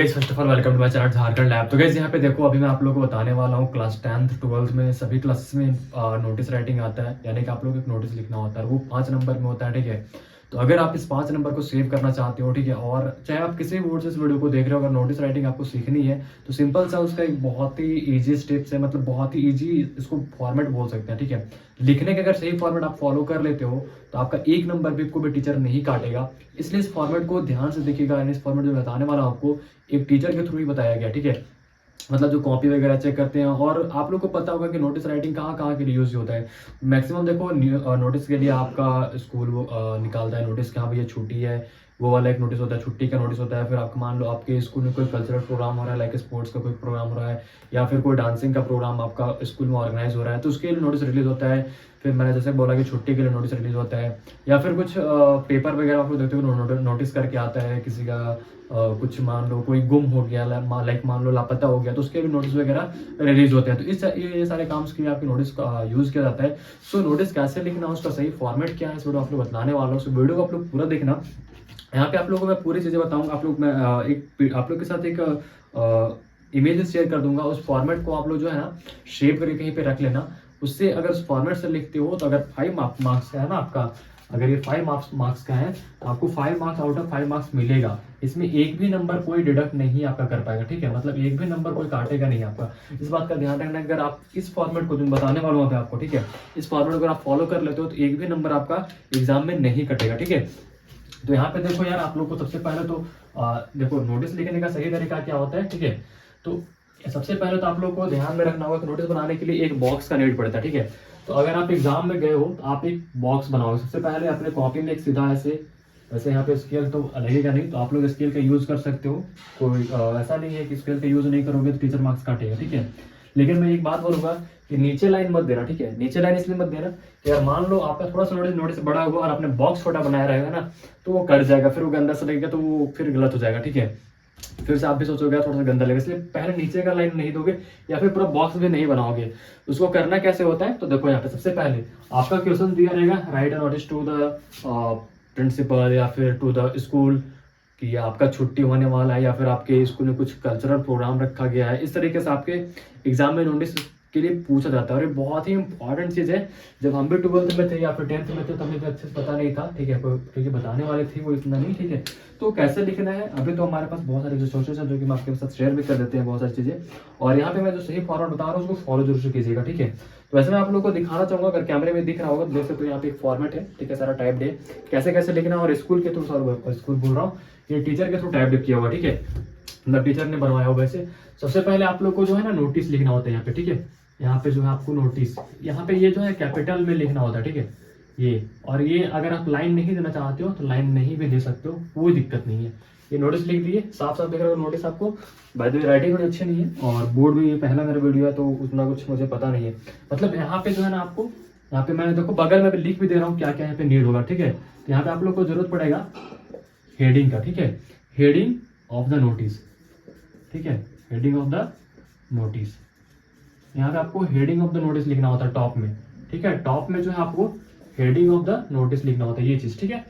First of all welcome to my channel Jharkhand lab. तो guys यहाँ पे देखो, अभी मैं आप लोगों को बताने वाला हूँ क्लास 10th 12th में सभी क्लासेस में नोटिस राइटिंग आता है, यानी कि आप लोग एक नोटिस लिखना होता है, वो 5 नंबर में होता है। ठीक है, तो अगर आप इस 5 नंबर को सेव करना चाहते हो, ठीक है, और चाहे आप किसी भी बोर्ड से इस वीडियो को देख रहे हो, अगर नोटिस राइटिंग आपको सीखनी है तो सिंपल सा उसका एक बहुत ही ईजी स्टेप्स है, मतलब बहुत ही ईजी इसको फॉर्मेट बोल सकते हैं। ठीक है, लिखने के अगर सही फॉर्मेट आप फॉलो कर लेते हो तो आपका 1 नंबर भी को भी टीचर नहीं काटेगा। इसलिए इस फॉर्मेट को ध्यान से देखिएगा। इस फॉर्मेट जो बताने वाला हूं आपको एक टीचर के थ्रू ही बताया गया। ठीक है, मतलब जो कॉपी वगैरह चेक करते हैं, और आप लोग को पता होगा कि नोटिस राइटिंग कहाँ कहाँ के लिए यूज होता है। मैक्सिमम देखो नोटिस के लिए आपका स्कूल वो निकालता है नोटिस कि हाँ भैया छुट्टी है, वो वाला एक नोटिस होता है, छुट्टी का नोटिस होता है। फिर आप मान लो आपके स्कूल में कोई कल्चरल प्रोग्राम हो रहा है, लाइक स्पोर्ट्स का कोई प्रोग्राम हो रहा है, या फिर कोई डांसिंग का प्रोग्राम आपका स्कूल में ऑर्गेनाइज हो रहा है, तो उसके लिए नोटिस रिलीज होता है। फिर मैंने जैसे बोला कि छुट्टी के लिए नोटिस रिलीज होता है, या फिर कुछ पेपर वगैरह आप लोग देखते हो नोटिस करके आता है किसी का कुछ मान लो कोई गुम हो गया, लाइक मान लो लापता हो गया, तो उसके भी नोटिस वगैरह रिलीज होते हैं। तो इस ये सारे काम के लिए आपके नोटिस का यूज किया जाता है। सो नोटिस कैसे लिखना, उसका सही फॉर्मेट क्या है, इस वीडियो आप लोग बताने वाला हूँ। सो वीडियो को आप लोग पूरा देखना। यहाँ पे आप लोगों को मैं पूरी चीजें बताऊंगा। आप लोग मैं आप लोग के साथ एक इमेजेस शेयर कर दूंगा। उस फॉर्मेट को आप लोग जो है ना शेप करके कहीं पे रख लेना। उससे अगर उस फॉर्मेट से लिखते हो तो अगर 5 मार्क्स का है ना आपका, अगर ये 5 मार्क्स का है तो आपको 5 मार्क्स आउट ऑफ 5 मार्क्स मिलेगा। इसमें एक भी नंबर कोई डिडक्ट नहीं आपका कर पाएगा। ठीक है, मतलब एक भी नंबर कोई काटेगा नहीं आपका। इस बात का ध्यान रखना। अगर आप इस फॉर्मेट को जो बताने वाला हूँ आपको, ठीक है, इस फॉर्मेट को अगर आप फॉलो कर लेते हो तो एक भी नंबर आपका एग्जाम में नहीं कटेगा। ठीक है, तो यहाँ पे देखो यार, आप लोग को सबसे पहले तो देखो नोटिस लिखने का सही तरीका क्या होता है। ठीक है, तो सबसे पहले तो आप लोग को ध्यान में रखना होगा कि नोटिस बनाने के लिए एक बॉक्स का नीड पड़ता है। ठीक है, तो अगर आप एग्जाम में गए हो तो आप एक बॉक्स बनाओगे। सबसे पहले अपने कॉपी में एक सीधा ऐसे, वैसे यहाँ पे स्केल तो लगेगा नहीं, तो आप लोग स्केल का यूज कर सकते हो। कोई ऐसा नहीं है कि स्केल का यूज नहीं करोगे तो टीचर मार्क्स काटेगा। ठीक है, लेकिन मैं एक बात बोलूंगा कि नीचे लाइन मत देना। ठीक है, नीचे लाइन इसलिए मत देना कि यार मान लो आपका थोड़ा सा नोटिस बड़ा हुआ और आपने बॉक्स छोटा बनाया रहेगा ना, तो वो कट जाएगा, फिर वो गंदा सा लगेगा, तो वो फिर गलत हो जाएगा। ठीक है, फिर से आप भी सोचोगे थोड़ा सा गंदा लगेगा, इसलिए पहले नीचे का लाइन नहीं दोगे या फिर पूरा बॉक्स भी नहीं बनाओगे। उसको करना कैसे होता है, तो देखो यहाँ पे सबसे पहले आपका क्वेश्चन दिया रहेगा, write a notice to the principal या फिर टू द स्कूल कि आपका छुट्टी होने वाला है, या फिर आपके स्कूल में कुछ कल्चरल प्रोग्राम रखा गया है। इस तरीके से आपके एग्जाम में नोटिस के लिए पूछा जाता है, और ये बहुत ही इंपॉर्टेंट चीज़ है। जब हम भी 12th में थे या फिर 10th में थे तो हमें अच्छे से पता नहीं था। ठीक है, क्योंकि बताने वाले थे वो इतना नहीं। ठीक है, तो कैसे लिखना है, अभी तो हमारे पास बहुत सारे रिसोर्सेज हैं जो कि हम आपके साथ शेयर भी कर देते हैं बहुत सारी चीज़ें। और यहाँ पे मैं जो सही फॉर्मेट बता रहा हूँ उसको फॉलो जरूर से कीजिएगा। ठीक है, तो वैसे मैं आप लोगों को दिखाना चाहूंगा, अगर कैमरे में दिख रहा होगा तो देख सकते हो यहाँ पे एक फॉर्मेट है। ठीक है, सारा टाइप डे कैसे कैसे लिखना है, और स्कूल के थ्रू, स्कूल बोल रहा हूँ, ये टीचर के थ्रू टाइप किया हुआ। ठीक है, मतलब टीचर ने बनवाया होगा वैसे। सबसे पहले आप लोग को जो है ना नोटिस लिखना होता है यहाँ पे। ठीक है, यहाँ पे जो है आपको नोटिस, यहाँ पे ये जो है कैपिटल में लिखना होता है। ठीक है, ये, और ये अगर आप लाइन नहीं देना चाहते हो तो लाइन नहीं भी दे सकते हो, कोई दिक्कत नहीं है। ये नोटिस लिख दिए, साफ साफ दिख रहा है नोटिस आपको। बाय द वे राइटिंग थोड़ी अच्छी नहीं है, और बोर्ड भी पहला मेरा वीडियो है तो उतना कुछ मुझे पता नहीं है। मतलब यहाँ पे जो है ना आपको, यहाँ पे मैं देखो बगल में भी लिख भी दे रहा हूँ क्या क्या यहाँ पे नीड होगा। ठीक है, तो यहाँ पे आप लोग को जरूरत पड़ेगा हेडिंग का। ठीक है, हेडिंग ऑफ द नोटिस। ठीक है, हेडिंग ऑफ द नोटिस, यहाँ पे आपको हेडिंग ऑफ द नोटिस लिखना होता है टॉप में। ठीक है, टॉप में जो है आपको हेडिंग ऑफ द नोटिस लिखना होता है, ये चीज। ठीक है,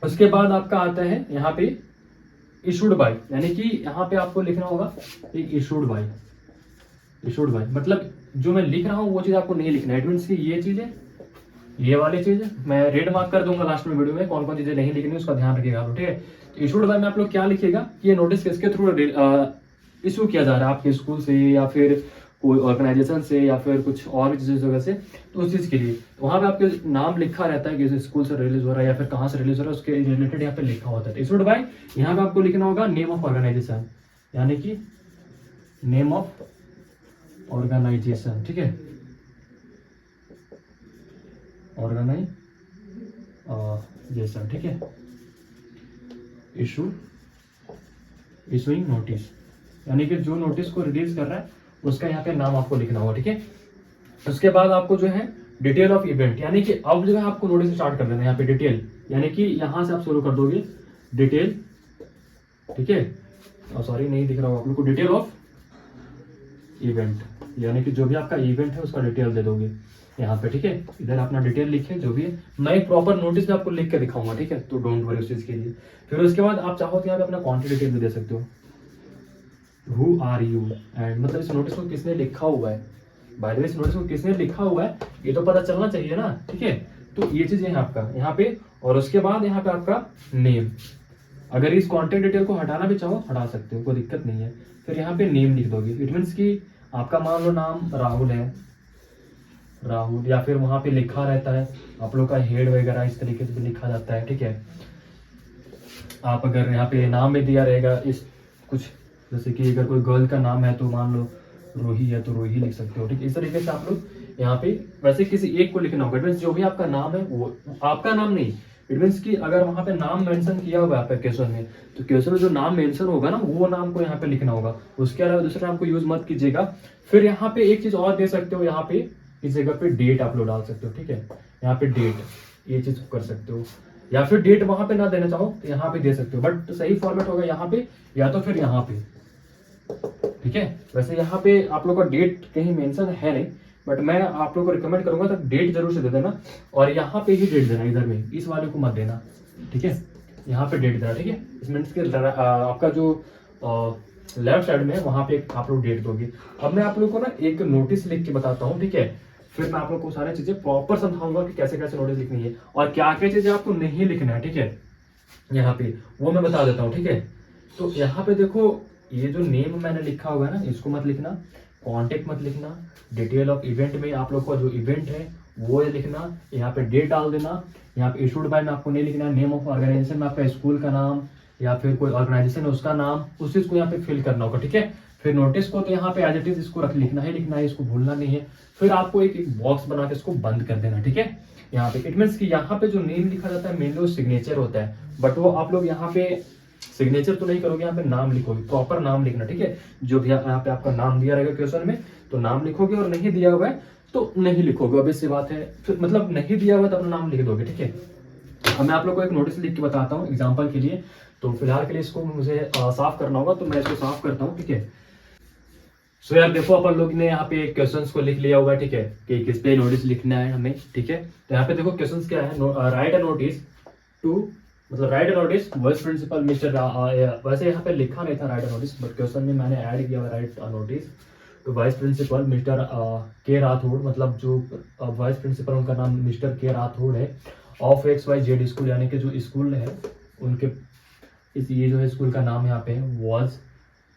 उसके बाद आपका आता है यहाँ पे इशूड बाय, यानी कि यहाँ पे आपको लिखना होगा इशूड बाय। इशूड बाय मतलब जो मैं लिख रहा हूँ वो चीज आपको नहीं लिखना है। इट मीन्स की ये चीज है, ये वाली चीज है, मैं रेड मार्क कर दूंगा लास्ट में वीडियो में कौन कौन चीजें नहीं लिखनी, उसका ध्यान रखिएगा आप लोग। ठीक है, तो इशूड बाय में आप लोग क्या लिखिएगा कि ये नोटिस किसके थ्रू इशू किया जा रहा है, आपके स्कूल से या फिर कोई ऑर्गेनाइजेशन से या फिर कुछ और भी चीज़ जगह से, तो उस चीज़ के लिए तो वहाँ पे आपके नाम लिखा रहता है कि स्कूल से रिलीज हो रहा है या फिर कहाँ से रिलीज हो रहा है, उसके रिलेटेड यहाँ पे लिखा होता है। इशूड बाय यहाँ पे आपको लिखना होगा नेम ऑफ ऑर्गेनाइजेशन, यानी कि नेम ऑफ ऑर्गेनाइजेशन। ठीक है, ऑर्गेनाइजेशन। ठीक है, इशूइंग नोटिस, यानी कि जो नोटिस को रिलीज कर रहा है उसका यहाँ पे नाम आपको लिखना होगा। ठीक है, उसके बाद आपको जो है डिटेल ऑफ इवेंट, यानी कि अब जो है आपको नोटिस स्टार्ट कर देना है यहाँ पे डिटेल, यानी कि यहाँ से आप शुरू कर दोगे डिटेल। ठीक है, सॉरी नहीं दिख रहा होगा आप लोग को, डिटेल ऑफ इवेंट, यानी कि जो भी आपका इवेंट है उसका डिटेल दे दोगे यहाँ पे। ठीक है, इधर अपना डिटेल लिखे जो भी है, मैं एक प्रॉपर नोटिस में आपको लिख के दिखाऊंगा। ठीक है, तो डोंट वरी उस चीज के लिए। फिर उसके बाद आप चाहो तो यहाँ पे अपना क्वांटिटी डिटेल भी दे सकते हो। हु आर यू, एंड मतलब इस नोटिस को किसने लिखा हुआ है, बाय द वे इस नोटिस को किसने लिखा हुआ है ये तो पता चलना चाहिए ना, ठीक है। तो ये चीज है आपका यहाँ पे, और उसके बाद यहाँ पे आपका नेम, अगर इस कॉन्टेक्ट डिटेल को हटाना भी चाहो हटा सकते हो, कोई दिक्कत नहीं है। फिर यहाँ पे नेम लिख दोगे, इट मीन्स कि आपका मान लो नाम राहुल है, राहुल, या फिर वहाँ पे लिखा रहता है आप लोग का हेड वगैरह इस तरीके से भी लिखा जाता है, ठीक है। आप अगर यहाँ पे नाम में दिया रहेगा इस कुछ, जैसे कि अगर कोई गर्ल का नाम है तो मान लो रोही है तो रोही लिख सकते हो, ठीक है। इस तरीके से आप लोग यहाँ पे वैसे किसी एक को लिखना होगा, इट मीन्स जो भी आपका नाम है वो आपका नाम नहीं, इट मीन्स कि अगर वहाँ पे नाम मेंशन किया होगा आपका क्वेश्चन में, तो क्वेश्चन में जो नाम मेंशन होगा ना वो नाम को यहाँ पे लिखना होगा, उसके अलावा दूसरे नाम को यूज मत कीजिएगा। फिर यहाँ पे एक चीज और दे सकते हो, यहाँ पे इस जगह पे डेट आप लोग डाल सकते हो, ठीक है। यहाँ पे डेट, ये चीज कर सकते हो, या फिर डेट वहां पे ना देना चाहो तो यहाँ पे दे सकते हो, बट सही फॉर्मेट होगा यहाँ पे या तो फिर यहाँ पे, ठीक है। वैसे यहाँ पे आप लोग का डेट कहीं मेंशन है नहीं, बट मैं आप लोग को रिकमेंड करूंगा तो डेट जरूर से दे देना, और यहाँ पे ही डेट देना, इधर में इस वाले को मत देना, ठीक है। यहाँ पे डेट देना, ठीक है। इस मीन्स के आपका जो लेफ्ट साइड में है वहां पे आप लोग डेट दोगे। अब मैं आप लोग को ना एक नोटिस लिख के बताता हूँ, ठीक है। फिर मैं आप लोग को सारी चीजें प्रॉपर समझाऊंगा कि कैसे कैसे नोटिस लिखनी है और क्या क्या चीजें आपको नहीं लिखना है, ठीक है। यहाँ पे वो मैं बता देता हूँ, ठीक है। तो यहाँ पे देखो ये जो नेम मैंने लिखा हुआ है ना इसको मत लिखना, कॉन्टेक्ट मत लिखना, डिटेल ऑफ इवेंट में आप लोग का जो इवेंट है वो लिखना, यहाँ पे डेट डाल देना, यहाँ पे इशूड बाय में आपको नहीं लिखना, नेम ऑफ ऑर्गेनाइजेशन में आपका स्कूल का नाम या फिर कोई ऑर्गेनाइजेशन है उसका नाम, उस चीज को यहाँ पे फिल करना होगा, ठीक है। फिर नोटिस को तो यहाँ पे एज इट इज इसको लिखना है, इसको भूलना नहीं है। फिर आपको एक बॉक्स बना के इसको बंद कर देना, ठीक है। यहाँ पे इट मीन्स कि यहाँ पे जो नेम लिखा जाता है मेनली वो सिग्नेचर होता है, बट वो आप लोग यहाँ पे सिग्नेचर तो नहीं करोगे, यहाँ पे नाम लिखोगे, प्रॉपर नाम लिखना, ठीक है। जो भी यहाँ पे आपका नाम दिया रहेगा क्वेश्चन में तो नाम लिखोगे, और नहीं दिया हुआ है तो नहीं लिखोगे, अब इससे बात है, फिर मतलब नहीं दिया हुआ तो अपना नाम लिख दोगे, ठीक है। अब मैं आप लोग को एक नोटिस लिख के बताता हूँ एग्जाम्पल के लिए, तो फिलहाल के लिए इसको मुझे साफ करना होगा, तो मैं इसको साफ करता हूँ, ठीक है। सो यार देखो अपन लोग ने यहाँ पे क्वेश्चंस को लिख लिया हुआ, ठीक है, कि किस पे नोटिस लिखना है हमें, ठीक है। तो यहाँ पे देखो क्वेश्चंस क्या है, राइट अ नोटिस टू, मतलब write a notice vice principal mister, वैसे यहाँ पे लिखा नहीं था write a notice, but question में मैंने ऐड किया write a notice to vice principal mister K Rathore, मतलब जो वाइस प्रिंसिपल उनका नाम मिस्टर के राठौड़ है, ऑफ XYZ स्कूल, यानी कि जो स्कूल है उनके ये जो है स्कूल का नाम यहाँ पे was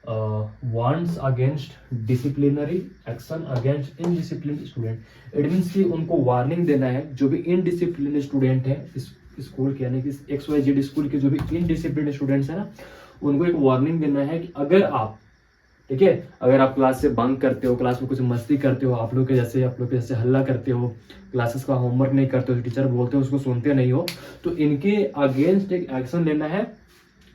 wants against disciplinary action against indiscipline student. It means कि उनको वार्निंग देना है जो भी इनडिसिप्लिन स्टूडेंट है इस स्कूल के, यानी कि XYZ स्कूल के जो भी इनडिसिप्लिन स्टूडेंट्स है ना, उनको एक वार्निंग देना है कि अगर आप, ठीक है, अगर आप क्लास से बंक करते हो, क्लास में कुछ मस्ती करते हो, आप लोग के जैसे हल्ला करते हो, क्लासेस का होमवर्क नहीं करते हो, टीचर बोलते हो उसको सुनते नहीं हो, तो इनके अगेंस्ट एक एक्शन लेना है,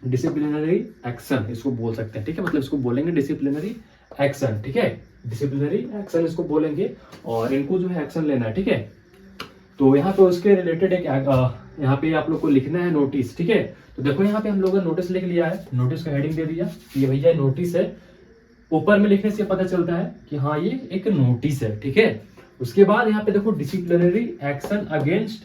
डिसिप्लिनरी एक्शन इसको बोल सकते हैं, ठीक है। मतलब इसको बोलेंगे डिसिप्लिनरी एक्शन, ठीक है, डिसिप्लिनरी एक्शन इसको बोलेंगे, और इनको जो है एक्शन लेना है, ठीक है। तो यहाँ पे उसके रिलेटेड एक यहाँ पे आप लोग को लिखना है नोटिस, ठीक है। तो देखो यहाँ पे हम लोगों ने नोटिस लिख लिया है, नोटिस का हेडिंग दे दिया ये भैया नोटिस है, ऊपर में लिखने से पता चलता है कि हाँ ये एक नोटिस है, ठीक है। उसके बाद यहाँ पे देखो disciplinary action against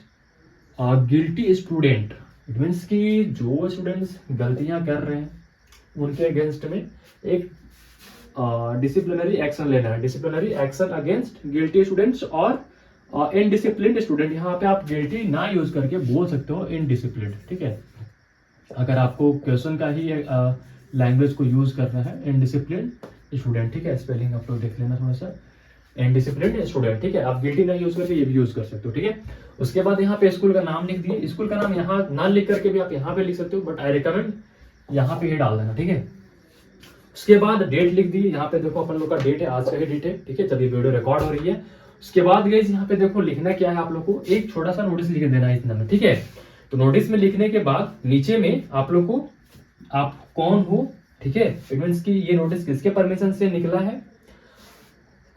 guilty student, it means कि जो स्टूडेंट्स गलतियां कर रहे हैं उनके अगेंस्ट में एक डिसिप्लिनरी एक्शन लेना है, disciplinary action against guilty students और इनडिसिप्लिन्ड स्टूडेंट। यहाँ पे आप गिल्टी ना यूज करके बोल सकते हो इनडिसिप्लिन्ड, ठीक है। अगर आपको क्वेश्चन का ही लैंग्वेज को यूज करना है, इनडिसिप्लिन्ड स्टूडेंट, ठीक है, स्पेलिंग आप लोग देख लेना थोड़ा सा, इनडिसिप्लिन्ड स्टूडेंट, ठीक है। आप गिल्टी ना यूज करके ये भी यूज कर सकते हो, ठीक है। उसके बाद यहाँ पे स्कूल का नाम लिख दिए, स्कूल का नाम यहाँ ना लिख करके भी आप यहाँ पे लिख सकते हो, बट आई रिकमेंड यहाँ पे ही डाल देना, ठीक है। उसके बाद डेट लिख दी, यहाँ पे देखो अपन लोग का डेट है, आज का ही डेट है, ठीक है, जब ये वीडियो रिकॉर्ड हो रही है। उसके बाद गाइस यहाँ पे देखो लिखना क्या है, आप लोग को एक छोटा सा नोटिस लिख देना है इतना में, ठीक है। तो नोटिस में लिखने के बाद नीचे में आप लोग को आप कौन हो, ठीक है, इट मींस कि ये नोटिस किसके परमिशन से निकला है,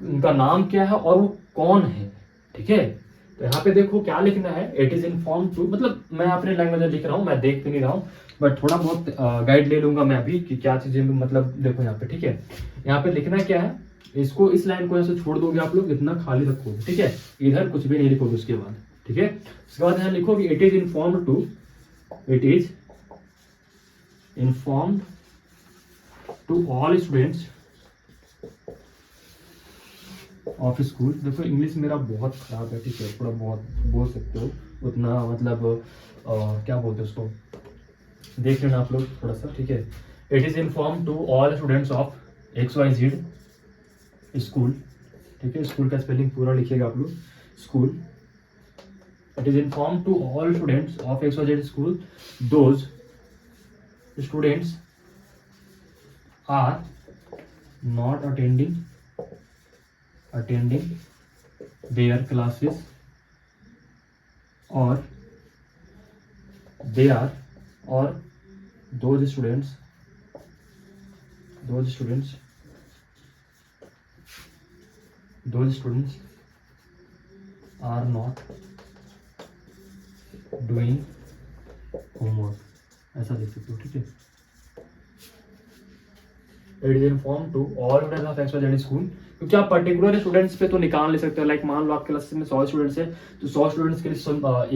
उनका नाम क्या है और वो कौन है, ठीक है। तो यहाँ पे देखो क्या लिखना है, इट इज इन्फॉर्म टू, मतलब मैं अपने लैंग्वेज में लिख रहा हूँ, मैं देख तो नहीं रहा हूँ, बट थोड़ा बहुत गाइड ले लूंगा मैं अभी कि क्या चीजें, मतलब देखो यहाँ पे, ठीक है। यहाँ पे लिखना क्या है, इसको इस लाइन को ऐसे छोड़ दोगे आप लोग, इतना खाली रखोगे, ठीक है, इधर कुछ भी नहीं लिखोगे उसके बाद, ठीक है। उसके बाद यहाँ लिखोगे it is inform to, it is informed to all students of school. देखो इंग्लिश मेरा बहुत खराब है, ठीक है, थोड़ा बहुत बोल सकते हो उतना, मतलब क्या बोलते हैं उसको, देख लेना आप लोग थोड़ा सा, ठीक है। It is inform to all students of XYZ school, ठीक है, स्कूल का स्पेलिंग पूरा लिखिएगा आप लोग, school. It is inform to all students of XYZ school those students are not attending their classes or those students are not doing homework, ऐसा लिख सकते हो, ठीक है। It is inform to all students of XYZ school, क्योंकि आप particular students पे तो निकाल नहीं सकते हो। लाइक मान लो आपके क्लास में 100 स्टूडेंट्स है, तो 100 स्टूडेंट्स के लिए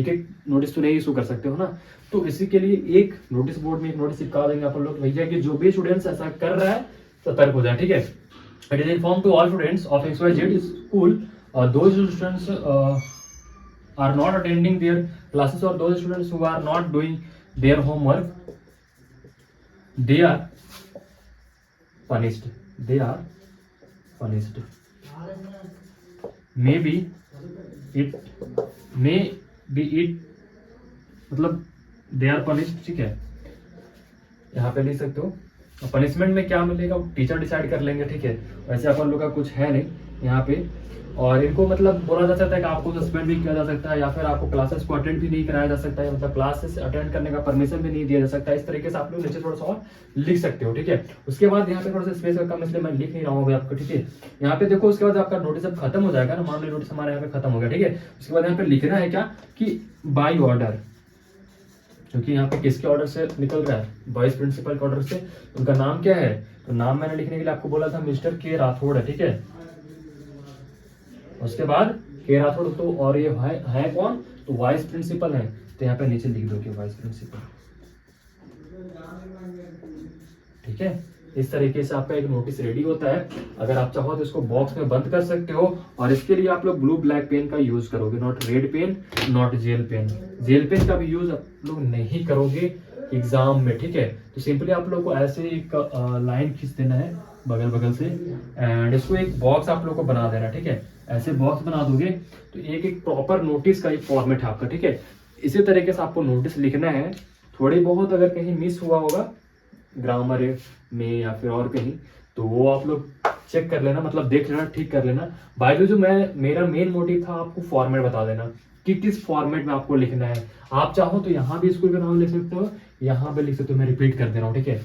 एक एक नोटिस तो नहीं इशू कर सकते हो ना, तो इसी के लिए एक नोटिस बोर्ड में एक नोटिस चिपका देंगे आप लोग, भैया कि जो भी स्टूडेंट्स ऐसा कर रहा है सतर्क हो जाए, ठीक है। It is inform to all students of XYZ school those students are not attending their classes और those students who are not doing their homework they are punished, may be it मतलब दे आर punished, ठीक है, यहाँ पे लिख सकते हो। Punishment में क्या मिलेगा टीचर डिसाइड कर लेंगे, ठीक है, वैसे अपन लोग का कुछ है नहीं यहाँ पे। और इनको मतलब बोला जा सकता है कि आपको सस्पेंड भी किया जा सकता है, या फिर आपको क्लासेस को अटेंड भी नहीं कराया जा सकता है, मतलब क्लासेस अटेंड करने का परमिशन भी नहीं दिया जा सकता है। इस तरीके से आप लोग नीचे थोड़ा सा और लिख सकते हो, ठीक है। उसके बाद यहाँ पे थोड़ा सा स्पेस कम, इसलिए मैं लिख नहीं रहा हूँ आपको, ठीक है। यहाँ पे देखो उसके बाद आपका नोटिस अब खत्म हो जाएगा ना, मान लो नोटिस हमारे यहाँ पे खत्म हो गया, ठीक है। उसके बाद यहाँ पे लिखना है क्या कि बाई ऑर्डर, क्योंकि यहाँ पे किसके ऑर्डर से निकल रहा है, वाइस प्रिंसिपल के ऑर्डर से। उनका नाम क्या है, तो नाम मैंने लिखने के लिए आपको बोला था मिस्टर के राठौड़ है, ठीक है। उसके बाद के राठौड़, तो और ये है कौन, तो वाइस प्रिंसिपल है, तो यहाँ पे नीचे लिख दो कि वाइस प्रिंसिपल, ठीक है। इस तरीके से आपका एक नोटिस रेडी होता है। अगर आप चाहो तो इसको बॉक्स में बंद कर सकते हो, और इसके लिए आप लोग ब्लू ब्लैक पेन का यूज करोगे, not red pen, not gel pen. Gel pen का भी यूज आप लोग नहीं करोगे एग्जाम में, ठीक है। तो सिंपली आप लोग को ऐसे एक लाइन खींच देना है बगल बगल से, एंड इसको एक बॉक्स आप लोग को बना देना, ठीक है। ऐसे बॉक्स बना दोगे तो एक एक प्रॉपर नोटिस का एक फॉर्मेट है आपका, ठीक है। इसी तरीके से आपको नोटिस लिखना है। थोड़ी बहुत अगर कहीं मिस हुआ होगा ग्रामर में या फिर और कहीं, तो वो आप लोग चेक कर लेना, मतलब देख लेना, ठीक कर लेना। बाय द वे जो मेरा मेन मोटिव था आपको फॉर्मेट बता देना कि किस फॉर्मेट में आपको लिखना है। आप चाहो तो यहाँ भी स्कूल का नाम लिख सकते हो, यहाँ पे लिख सकते हो, मैं रिपीट कर दे रहा हूँ, ठीक है।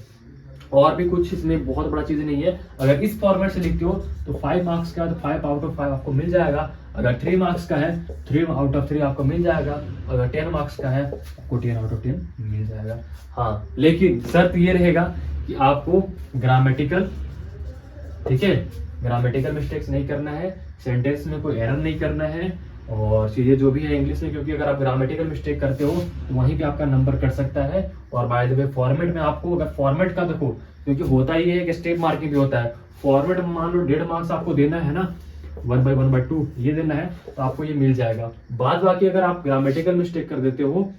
और भी कुछ इसमें बहुत बड़ा चीज नहीं है। अगर इस फॉर्मेट से लिखते हो तो 5 मार्क्स का, तो 5 आउट ऑफ 5 आपको मिल जाएगा। अगर 3 मार्क्स का है 3 आउट ऑफ 3 आपको मिल जाएगा। अगर 10 मार्क्स का है आपको 10 आउट ऑफ 10 मिल जाएगा। हाँ, लेकिन शर्त ये रहेगा कि आपको ग्रामेटिकल, ठीक है, ग्रामेटिकल मिस्टेक्स नहीं करना है, सेंटेंस में कोई एरर नहीं करना है, और चीजें जो भी है इंग्लिश में, क्योंकि अगर आप ग्रामेटिकल मिस्टेक करते हो तो वहीं पे आपका नंबर कट सकता है। और बाय द वे फॉर्मेट में आपको, अगर फॉर्मेट का देखो, क्योंकि होता ही है कि स्टेप मार्किंग भी होता है। फॉर्मेट में मान लो 1.5 मार्क्स आपको देना है ना, 1/1/2 ये देना है, तो आपको ये मिल जाएगा। बाद बाकी अगर आप ग्रामेटिकल मिस्टेक कर देते हो,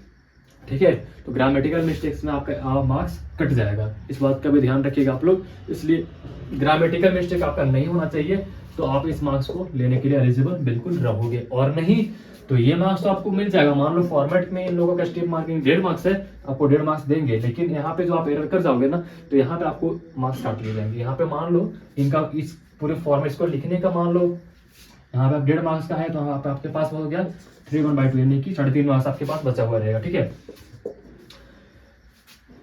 ठीक है, तो ग्रामेटिकल मिस्टेक्स में आपका मार्क्स कट जाएगा। इस बात का भी ध्यान रखिएगा आप लोग। इसलिए ग्रामेटिकल मिस्टेक आपका नहीं होना चाहिए, तो आप इस मार्क्स को लेने के लिए एलिजिबल बिल्कुल रहोगे। और नहीं तो ये मार्क्स तो आपको मिल जाएगा। मान लो फॉर्मेट में इन लोगों का स्टेप मार्किंग 1.5 मार्क्स है, आपको 1.5 मार्क्स देंगे, लेकिन यहाँ पे जो आप एरर कर जाओगे ना, तो यहाँ पे आपको मार्क्स काट लिए जाएंगे। यहाँ पे मान लो इनका इस पूरे फॉर्मेट को लिखने का, मान लो यहाँ पे आप 1.5 मार्क्स का है, तो यहाँ पे आपके पास हो गया 3/1/2, यानी कि 3.5 मार्क्स आपके पास बचा हुआ रहेगा, ठीक है।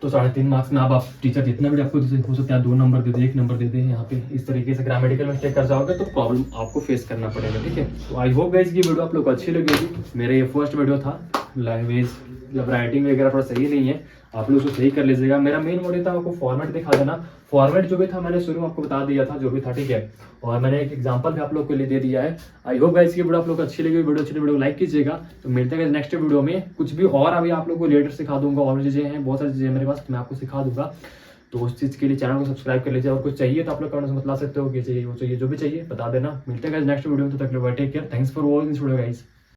तो 3.5 मार्क्स में आप टीचर जितना भी आपको हो सकता है 2 नंबर दे दे, 1 नंबर दे दे। यहाँ पे इस तरीके से ग्रामेटिकल मिस्टेक कर जाओगे तो प्रॉब्लम आपको फेस करना पड़ेगा, ठीक है। तो आई होप गाइस की वीडियो आप लोग को अच्छी लगी होगी। मेरा ये फर्स्ट वीडियो था, लैंग्वेज मतलब राइटिंग वगैरह थोड़ा सही नहीं है, आप लोग उसको सही कर लीजिएगा। मेरा मेन मोटिव था आपको फॉर्मेट दिखा देना। फॉर्मेट जो भी था मैंने शुरू में आपको बता दिया था जो भी था, ठीक है, और मैंने एक एग्जांपल भी आप लोग के लिए दे दिया है। आई होप गाइस की वीडियो आप लोग को अच्छी लगी। वीडियो लाइक कीजिएगा। तो मिलते हैं नेक्स्ट वीडियो में कुछ भी और अभी आप लोग को लेटर सिखा दूंगा, और चीजें हैं, बहुत सारी चीजें मेरे पास, मैं आपको सिखा दूंगा। तो उस चीज़ के लिए चैनल को सब्सक्राइब कर लीजिए। और कुछ चाहिए तो आप लोग कमेंट्स में बता सकते हो, ये चाहिए वो चाहिए, जो भी चाहिए बता देना। मिलते हैं गाइस नेक्स्ट वीडियो में, तो तक take care, thanks for watching this video guys.